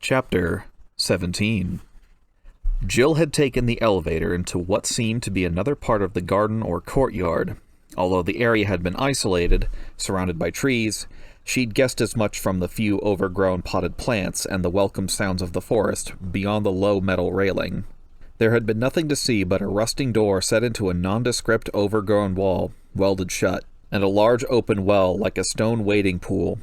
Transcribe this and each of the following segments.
Chapter 17. Jill had taken the elevator into what seemed to be another part of the garden or courtyard. Although the area had been isolated, surrounded by trees, she'd guessed as much from the few overgrown potted plants and the welcome sounds of the forest beyond the low metal railing. There had been nothing to see but a rusting door set into a nondescript overgrown wall, welded shut, and a large open well like a stone wading pool.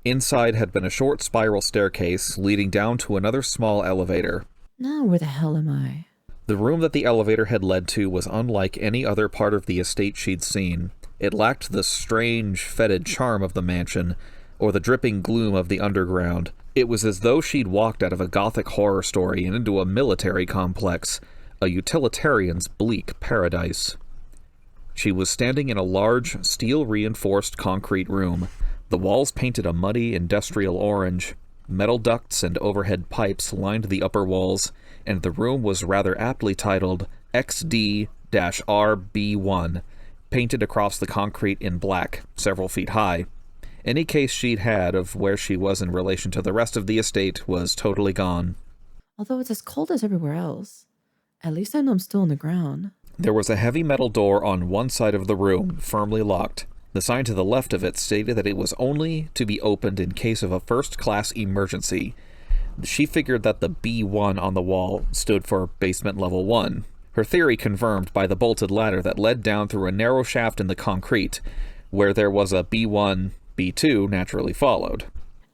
Inside had been a short spiral staircase leading down to another small elevator. Now where the hell am I? The room that the elevator had led to was unlike any other part of the estate she'd seen. It lacked the strange, fetid charm of the mansion, or the dripping gloom of the underground. It was as though she'd walked out of a gothic horror story and into a military complex, a utilitarian's bleak paradise. She was standing in a large, steel-reinforced concrete room. The walls painted a muddy, industrial orange. Metal ducts and overhead pipes lined the upper walls, and the room was rather aptly titled XD-RB1, painted across the concrete in black, several feet high. Any case she'd had of where she was in relation to the rest of the estate was totally gone. Although it's as cold as everywhere else, at least I know I'm still on the ground. There was a heavy metal door on one side of the room, firmly locked. The sign to the left of it stated that it was only to be opened in case of a first-class emergency. She figured that the B1 on the wall stood for basement level 1, her theory confirmed by the bolted ladder that led down through a narrow shaft in the concrete, where there was a B1, B2 naturally followed.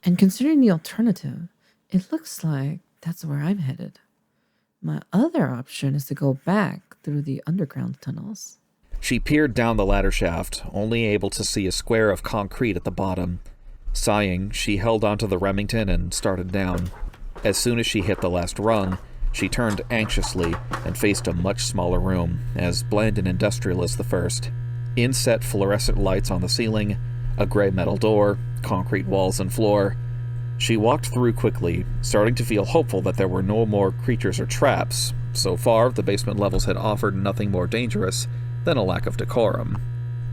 And considering the alternative, it looks like that's where I'm headed. My other option is to go back through the underground tunnels. She peered down the ladder shaft, only able to see a square of concrete at the bottom. Sighing, she held onto the Remington and started down. As soon as she hit the last rung, she turned anxiously and faced a much smaller room, as bland and industrial as the first. Inset fluorescent lights on the ceiling, a gray metal door, concrete walls and floor. She walked through quickly, starting to feel hopeful that there were no more creatures or traps. So far, the basement levels had offered nothing more dangerous than a lack of decorum.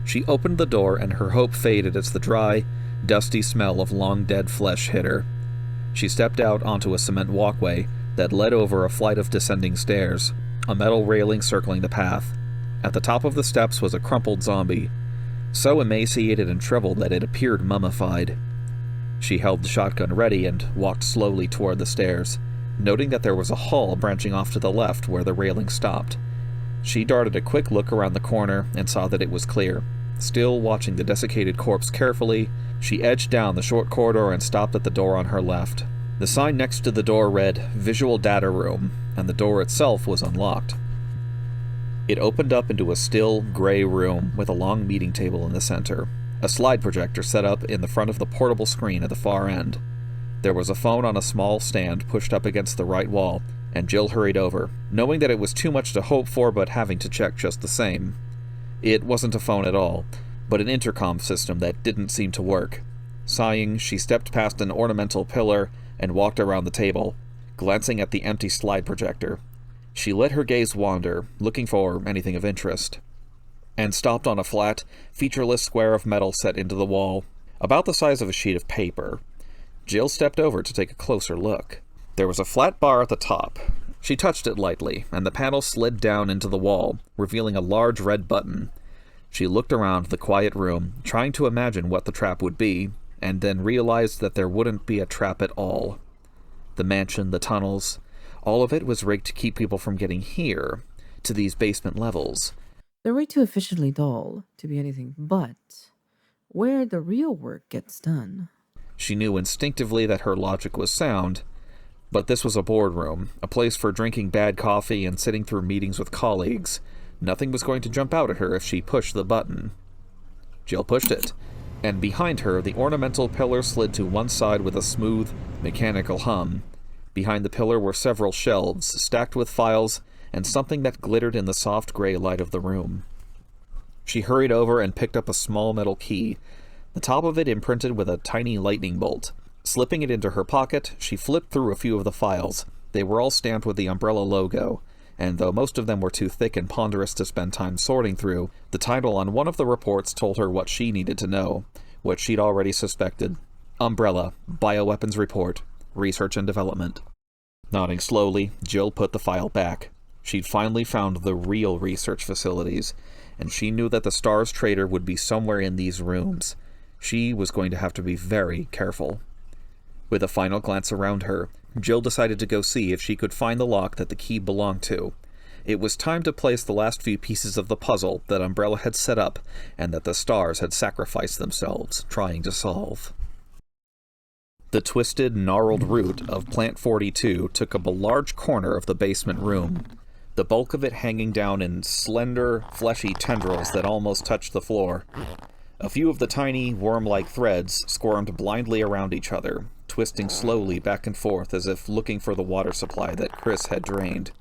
She opened the door and her hope faded as the dry, dusty smell of long-dead flesh hit her. She stepped out onto a cement walkway that led over a flight of descending stairs, a metal railing circling the path. At the top of the steps was a crumpled zombie, so emaciated and shriveled that it appeared mummified. She held the shotgun ready and walked slowly toward the stairs, noting that there was a hall branching off to the left where the railing stopped. She darted a quick look around the corner and saw that it was clear. Still watching the desiccated corpse carefully, she edged down the short corridor and stopped at the door on her left. The sign next to the door read, "Visual Data Room," and the door itself was unlocked. It opened up into a still, gray room with a long meeting table in the center, a slide projector set up in the front of the portable screen at the far end. There was a phone on a small stand pushed up against the right wall, and Jill hurried over, knowing that it was too much to hope for but having to check just the same. It wasn't a phone at all, but an intercom system that didn't seem to work. Sighing, she stepped past an ornamental pillar and walked around the table, glancing at the empty slide projector. She let her gaze wander, looking for anything of interest, and stopped on a flat, featureless square of metal set into the wall, about the size of a sheet of paper. Jill stepped over to take a closer look. There was a flat bar at the top. She touched it lightly, and the panel slid down into the wall, revealing a large red button. She looked around the quiet room, trying to imagine what the trap would be, and then realized that there wouldn't be a trap at all. The mansion, the tunnels, all of it was rigged to keep people from getting here, to these basement levels. They're way too efficiently dull to be anything but where the real work gets done. She knew instinctively that her logic was sound, but this was a boardroom, a place for drinking bad coffee and sitting through meetings with colleagues. Nothing was going to jump out at her if she pushed the button. Jill pushed it, and behind her the ornamental pillar slid to one side with a smooth, mechanical hum. Behind the pillar were several shelves, stacked with files, and something that glittered in the soft gray light of the room. She hurried over and picked up a small metal key, the top of it imprinted with a tiny lightning bolt. Slipping it into her pocket, she flipped through a few of the files. They were all stamped with the Umbrella logo, and though most of them were too thick and ponderous to spend time sorting through, the title on one of the reports told her what she needed to know, what she'd already suspected. Umbrella, Bioweapons Report. Research and Development. Nodding slowly, Jill put the file back. She'd finally found the real research facilities, and she knew that the STARS trader would be somewhere in these rooms. She was going to have to be very careful. With a final glance around her, Jill decided to go see if she could find the lock that the key belonged to. It was time to place the last few pieces of the puzzle that Umbrella had set up and that the STARS had sacrificed themselves trying to solve. The twisted, gnarled root of Plant 42 took up a large corner of the basement room, the bulk of it hanging down in slender, fleshy tendrils that almost touched the floor. A few of the tiny, worm-like threads squirmed blindly around each other, twisting slowly back and forth as if looking for the water supply that Chris had drained.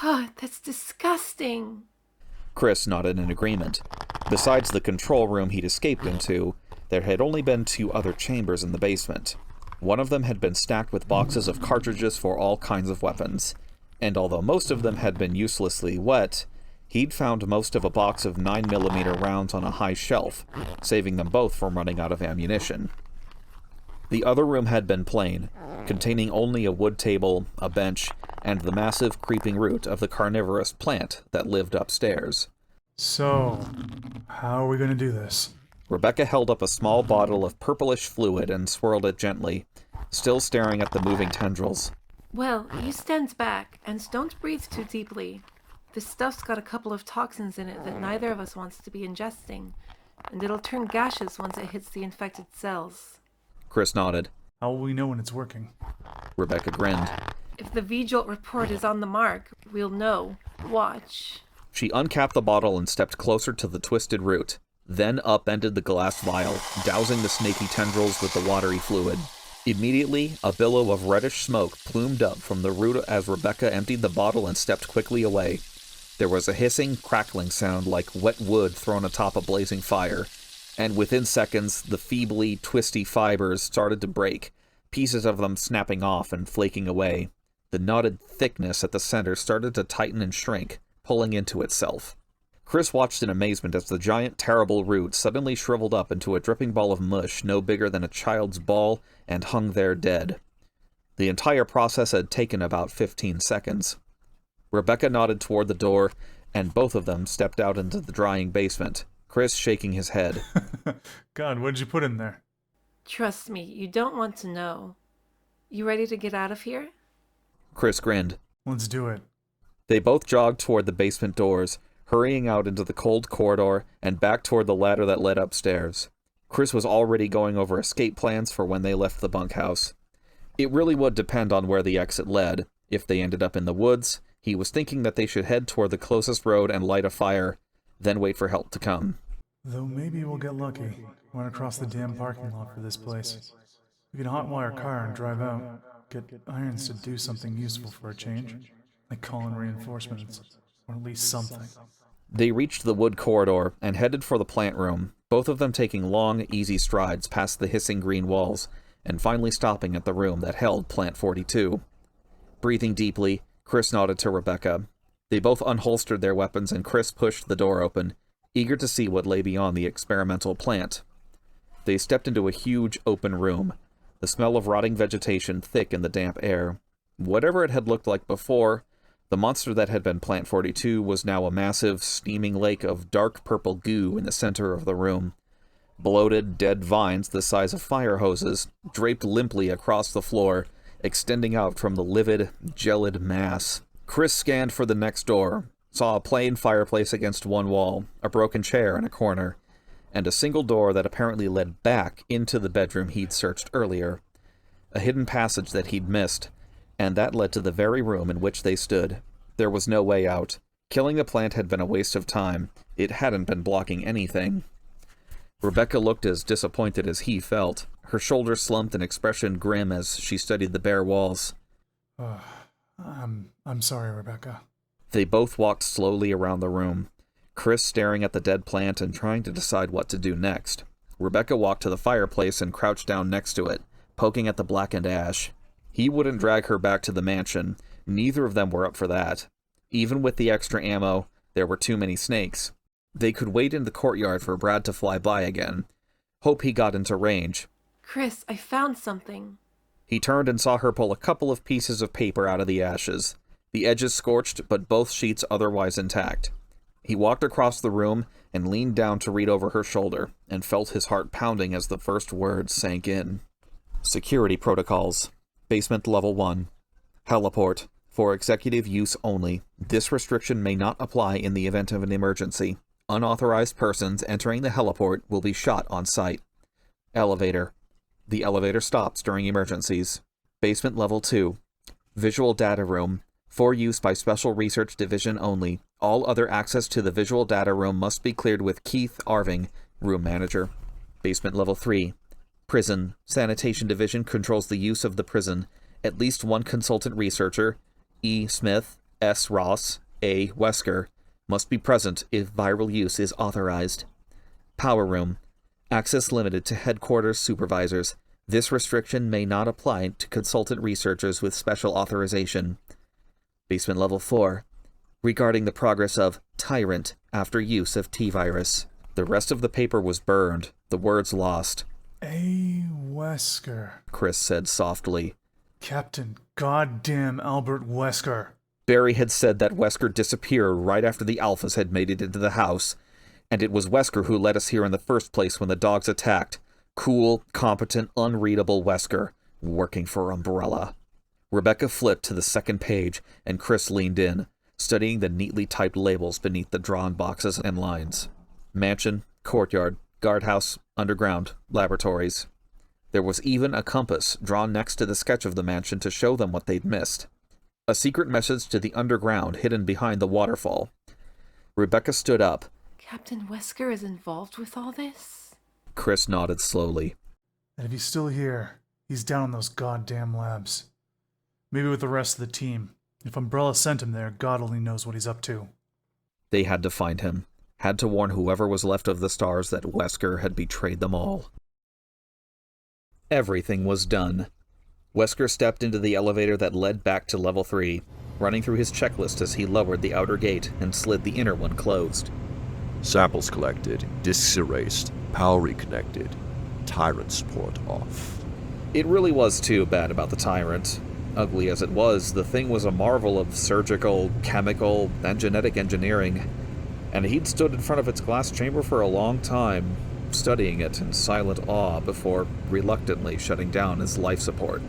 God, that's disgusting. Chris nodded in agreement. Besides the control room he'd escaped into, there had only been 2 other chambers in the basement. One of them had been stacked with boxes of cartridges for all kinds of weapons, and although most of them had been uselessly wet, he'd found most of a box of 9mm rounds on a high shelf, saving them both from running out of ammunition. The other room had been plain, containing only a wood table, a bench, and the massive creeping root of the carnivorous plant that lived upstairs. So, how are we going to do this? Rebecca held up a small bottle of purplish fluid and swirled it gently, still staring at the moving tendrils. Well, you stand back, and don't breathe too deeply. This stuff's got a couple of toxins in it that neither of us wants to be ingesting, and it'll turn gaseous once it hits the infected cells. Chris nodded. How will we know when it's working? Rebecca grinned. If the V-Jolt report is on the mark, we'll know. Watch. She uncapped the bottle and stepped closer to the twisted root, then upended the glass vial, dousing the snaky tendrils with the watery fluid. Immediately, a billow of reddish smoke plumed up from the root as Rebecca emptied the bottle and stepped quickly away. There was a hissing, crackling sound like wet wood thrown atop a blazing fire, and within seconds, the feebly twisty fibers started to break, pieces of them snapping off and flaking away. The knotted thickness at the center started to tighten and shrink, pulling into itself. Chris watched in amazement as the giant, terrible root suddenly shriveled up into a dripping ball of mush no bigger than a child's ball and hung there dead. The entire process had taken about 15 seconds. Rebecca nodded toward the door, and both of them stepped out into the drying basement, Chris shaking his head. God, what did you put in there? Trust me, you don't want to know. You ready to get out of here? Chris grinned. Let's do it. They both jogged toward the basement doors, hurrying out into the cold corridor and back toward the ladder that led upstairs. Chris was already going over escape plans for when they left the bunkhouse. It really would depend on where the exit led. If they ended up in the woods, he was thinking that they should head toward the closest road and light a fire, then wait for help to come. Though maybe we'll get lucky. Run across the damn parking lot for this place. We can hotwire a car and drive out. Get Irons to do something useful for a change. Like call in reinforcements. Or at least something. They reached the wood corridor and headed for the plant room, both of them taking long, easy strides past the hissing green walls, and finally stopping at the room that held Plant 42. Breathing deeply, Chris nodded to Rebecca. They both unholstered their weapons and Chris pushed the door open, eager to see what lay beyond the experimental plant. They stepped into a huge open room, the smell of rotting vegetation thick in the damp air. Whatever it had looked like before, the monster that had been Plant 42 was now a massive, steaming lake of dark purple goo in the center of the room. Bloated, dead vines the size of fire hoses draped limply across the floor, extending out from the livid, gelid mass. Chris scanned for the next door, saw a plain fireplace against one wall, a broken chair in a corner, and a single door that apparently led back into the bedroom he'd searched earlier. A hidden passage that he'd missed, and that led to the very room in which they stood. There was no way out. Killing the plant had been a waste of time. It hadn't been blocking anything. Rebecca looked as disappointed as he felt, her shoulders slumped and expression grim as she studied the bare walls. I'm sorry, Rebecca. They both walked slowly around the room, Chris staring at the dead plant and trying to decide what to do next. Rebecca walked to the fireplace and crouched down next to it, poking at the blackened ash. He wouldn't drag her back to the mansion. Neither of them were up for that. Even with the extra ammo, there were too many snakes. They could wait in the courtyard for Brad to fly by again. Hope he got into range. Chris, I found something. He turned and saw her pull a couple of pieces of paper out of the ashes, the edges scorched, but both sheets otherwise intact. He walked across the room and leaned down to read over her shoulder, and felt his heart pounding as the first words sank in. Security protocols. Basement Level 1. Heliport. For executive use only. This restriction may not apply in the event of an emergency. Unauthorized persons entering the heliport will be shot on sight. Elevator. The elevator stops during emergencies. Basement Level 2. Visual Data Room. For use by Special Research Division only. All other access to the Visual Data Room must be cleared with Keith Arving, Room Manager. Basement Level 3. Prison. Sanitation Division controls the use of the prison. At least one consultant researcher, E. Smith, S. Ross, A. Wesker, must be present if viral use is authorized. Power Room. Access limited to headquarters supervisors. This restriction may not apply to consultant researchers with special authorization. Basement Level 4. Regarding the progress of Tyrant after use of T-Virus. The rest of the paper was burned, the words lost. A. Wesker. Chris said softly. Captain Goddamn Albert Wesker. Barry had said that Wesker disappeared right after the Alphas had made it into the house, and it was Wesker who led us here in the first place when the dogs attacked. Cool, competent, unreadable Wesker, working for Umbrella. Rebecca flipped to the second page, and Chris leaned in, studying the neatly typed labels beneath the drawn boxes and lines. Mansion, courtyard, guardhouse, underground, laboratories. There was even a compass drawn next to the sketch of the mansion to show them what they'd missed. A secret message to the underground hidden behind the waterfall. Rebecca stood up. Captain Wesker is involved with all this? Chris nodded slowly. And if he's still here, he's down in those goddamn labs. Maybe with the rest of the team. If Umbrella sent him there, God only knows what he's up to. They had to find him. Had to warn whoever was left of the stars that Wesker had betrayed them all. Everything was done. Wesker stepped into the elevator that led back to Level 3, running through his checklist as he lowered the outer gate and slid the inner one closed. Samples collected, disks erased, power reconnected, Tyrant support off. It really was too bad about the Tyrant. Ugly as it was, the thing was a marvel of surgical, chemical, and genetic engineering, and he'd stood in front of its glass chamber for a long time, studying it in silent awe before reluctantly shutting down his life support.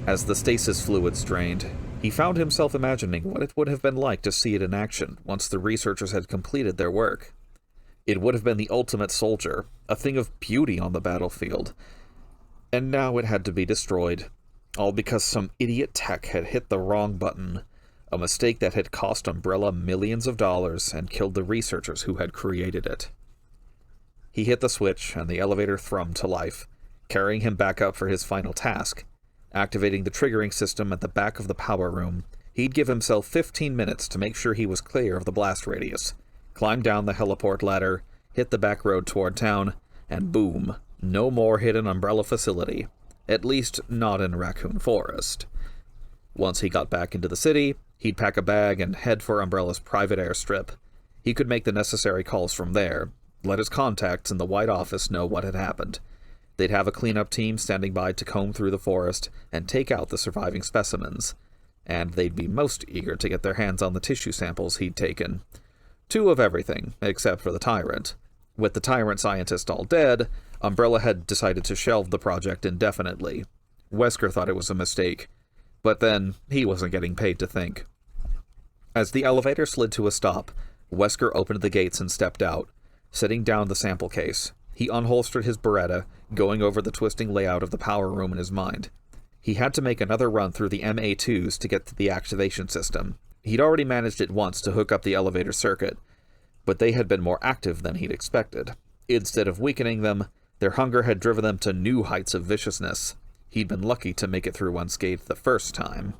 As the stasis fluids drained, he found himself imagining what it would have been like to see it in action once the researchers had completed their work. It would have been the ultimate soldier, a thing of beauty on the battlefield. And now it had to be destroyed, all because some idiot tech had hit the wrong button, a mistake that had cost Umbrella millions of dollars and killed the researchers who had created it. He hit the switch, and the elevator thrummed to life, carrying him back up for his final task. Activating the triggering system at the back of the power room, he'd give himself 15 minutes to make sure he was clear of the blast radius, climb down the heliport ladder, hit the back road toward town, and boom, no more hidden Umbrella facility. At least not in Raccoon Forest. Once he got back into the city, he'd pack a bag and head for Umbrella's private airstrip. He could make the necessary calls from there, let his contacts in the White Office know what had happened. They'd have a cleanup team standing by to comb through the forest and take out the surviving specimens, and they'd be most eager to get their hands on the tissue samples he'd taken. 2 of everything, except for the Tyrant. With the Tyrant scientist all dead, Umbrella had decided to shelve the project indefinitely. Wesker thought it was a mistake, but then he wasn't getting paid to think. As the elevator slid to a stop, Wesker opened the gates and stepped out, setting down the sample case. He unholstered his Beretta, going over the twisting layout of the power room in his mind. He had to make another run through the MA2s to get to the activation system. He'd already managed it once to hook up the elevator circuit, but they had been more active than he'd expected. Instead of weakening them, their hunger had driven them to new heights of viciousness. He'd been lucky to make it through unscathed the first time.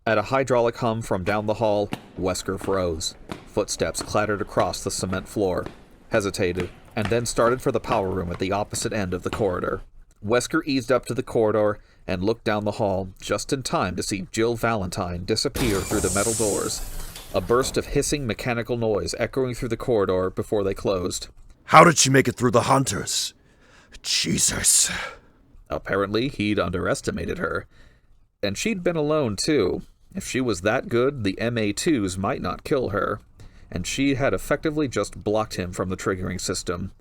At a hydraulic hum from down the hall, Wesker froze. Footsteps clattered across the cement floor, hesitated, and then started for the power room at the opposite end of the corridor. Wesker eased up to the corridor and looked down the hall, just in time to see Jill Valentine disappear through the metal doors, a burst of hissing mechanical noise echoing through the corridor before they closed. How did she make it through the hunters? Jesus. Apparently, he'd underestimated her. And she'd been alone, too. If she was that good, the MA2s might not kill her. And she had effectively just blocked him from the triggering system.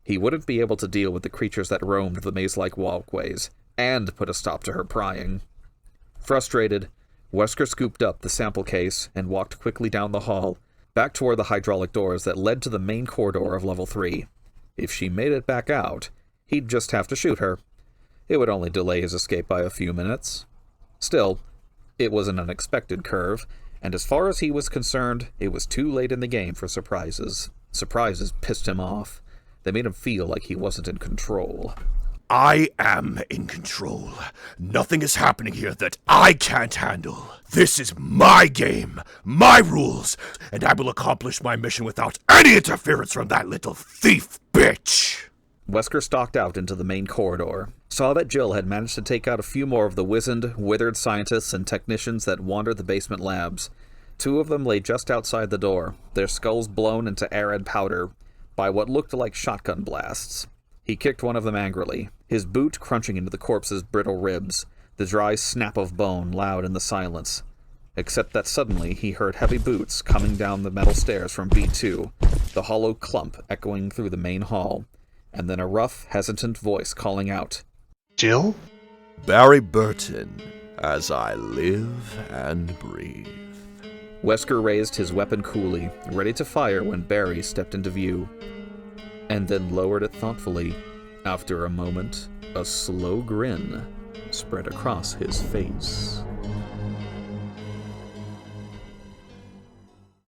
He wouldn't be able to deal with the creatures that roamed the maze-like walkways, and put a stop to her prying. Frustrated, Wesker scooped up the sample case and walked quickly down the hall, back toward the hydraulic doors that led to the main corridor of Level 3. If she made it back out, he'd just have to shoot her. It would only delay his escape by a few minutes. Still, it was an unexpected curve, and as far as he was concerned, it was too late in the game for surprises. Surprises pissed him off. They made him feel like he wasn't in control. I am in control. Nothing is happening here that I can't handle. This is my game, my rules, and I will accomplish my mission without any interference from that little thief bitch. Wesker stalked out into the main corridor, saw that Jill had managed to take out a few more of the wizened, withered scientists and technicians that wandered the basement labs. 2 of them lay just outside the door, their skulls blown into air and powder by what looked like shotgun blasts. He kicked one of them angrily, his boot crunching into the corpse's brittle ribs, the dry snap of bone loud in the silence. Except that suddenly he heard heavy boots coming down the metal stairs from B2, the hollow clump echoing through the main hall, and then a rough, hesitant voice calling out, Jill? Barry Burton, as I live and breathe. Wesker raised his weapon coolly, ready to fire when Barry stepped into view, and then lowered it thoughtfully. After a moment, a slow grin spread across his face.